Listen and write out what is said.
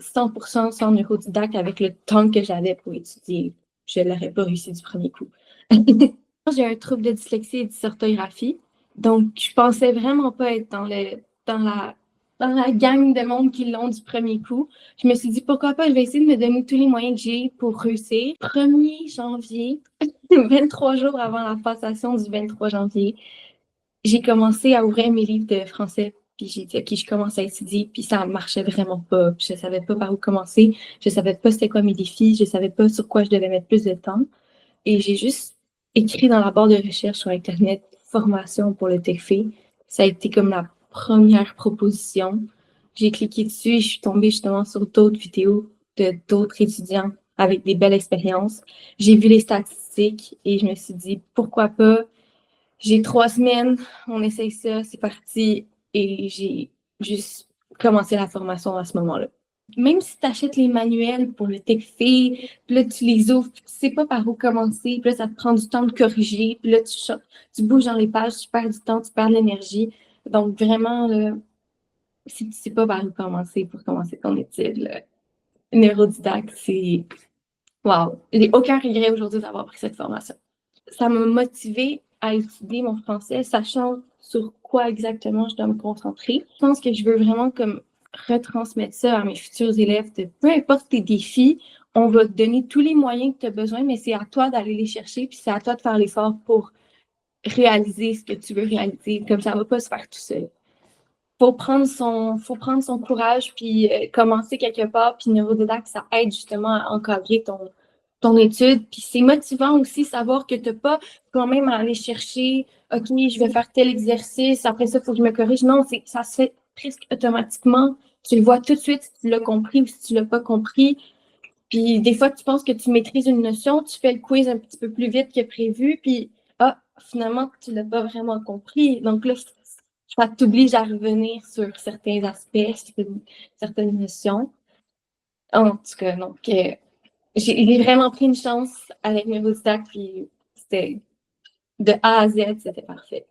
100% sans neurodidacte avec le temps que j'avais pour étudier. Je ne l'aurais pas réussi du premier coup. J'ai un trouble de dyslexie et dysorthographie, donc je pensais vraiment pas être dans la gang de monde qui l'ont du premier coup. Je me suis dit, pourquoi pas, je vais essayer de me donner tous les moyens que j'ai pour réussir. 1er janvier, 23 jours avant la passation du 23 janvier, j'ai commencé à ouvrir mes livres de français. Puis j'ai dit, OK, je commence à étudier. Puis ça marchait vraiment pas. Je savais pas par où commencer. Je savais pas c'était quoi mes défis. Je savais pas sur quoi je devais mettre plus de temps. Et j'ai juste écrit dans la barre de recherche sur Internet formation pour le TECFE. Ça a été comme la première proposition. J'ai cliqué dessus et je suis tombée justement sur d'autres vidéos de d'autres étudiants avec des belles expériences. J'ai vu les statistiques et je me suis dit pourquoi pas. J'ai 3 semaines, on essaye ça, c'est parti. Et j'ai juste commencé la formation à ce moment-là. Même si tu achètes les manuels pour le TECFE, puis là, tu les ouvres, puis tu sais pas par où commencer, puis là, ça te prend du temps de corriger, puis là, tu bouges dans les pages, tu perds du temps, tu perds de l'énergie. Donc, vraiment, là, si tu sais pas par où commencer pour commencer ton étude, là, neurodidacte, c'est... Wow! J'ai aucun regret aujourd'hui d'avoir pris cette formation. Ça m'a motivée à étudier mon français, sachant sur quoi exactement je dois me concentrer. Je pense que je veux vraiment comme retransmettre ça à mes futurs élèves de peu importe tes défis, on va te donner tous les moyens que tu as besoin, mais c'est à toi d'aller les chercher, puis c'est à toi de faire l'effort pour réaliser ce que tu veux réaliser. Comme ça ne va pas se faire tout seul. Faut prendre son courage, puis commencer quelque part, puis neurodidacte, ça aide justement à encadrer ton étude. Puis c'est motivant aussi savoir que tu n'as pas quand même à aller chercher, OK, je vais faire tel exercice, après ça, il faut que je me corrige. Non, ça se fait presque automatiquement. Tu le vois tout de suite si tu l'as compris ou si tu ne l'as pas compris. Puis des fois, tu penses que tu maîtrises une notion, tu fais le quiz un petit peu plus vite que prévu, puis finalement, tu ne l'as pas vraiment compris. Donc là, ça t'oblige à revenir sur certains aspects, sur certaines notions. En tout cas, donc, j'ai vraiment pris une chance avec mes Neurodidacte, puis c'était de A à Z, c'était parfait.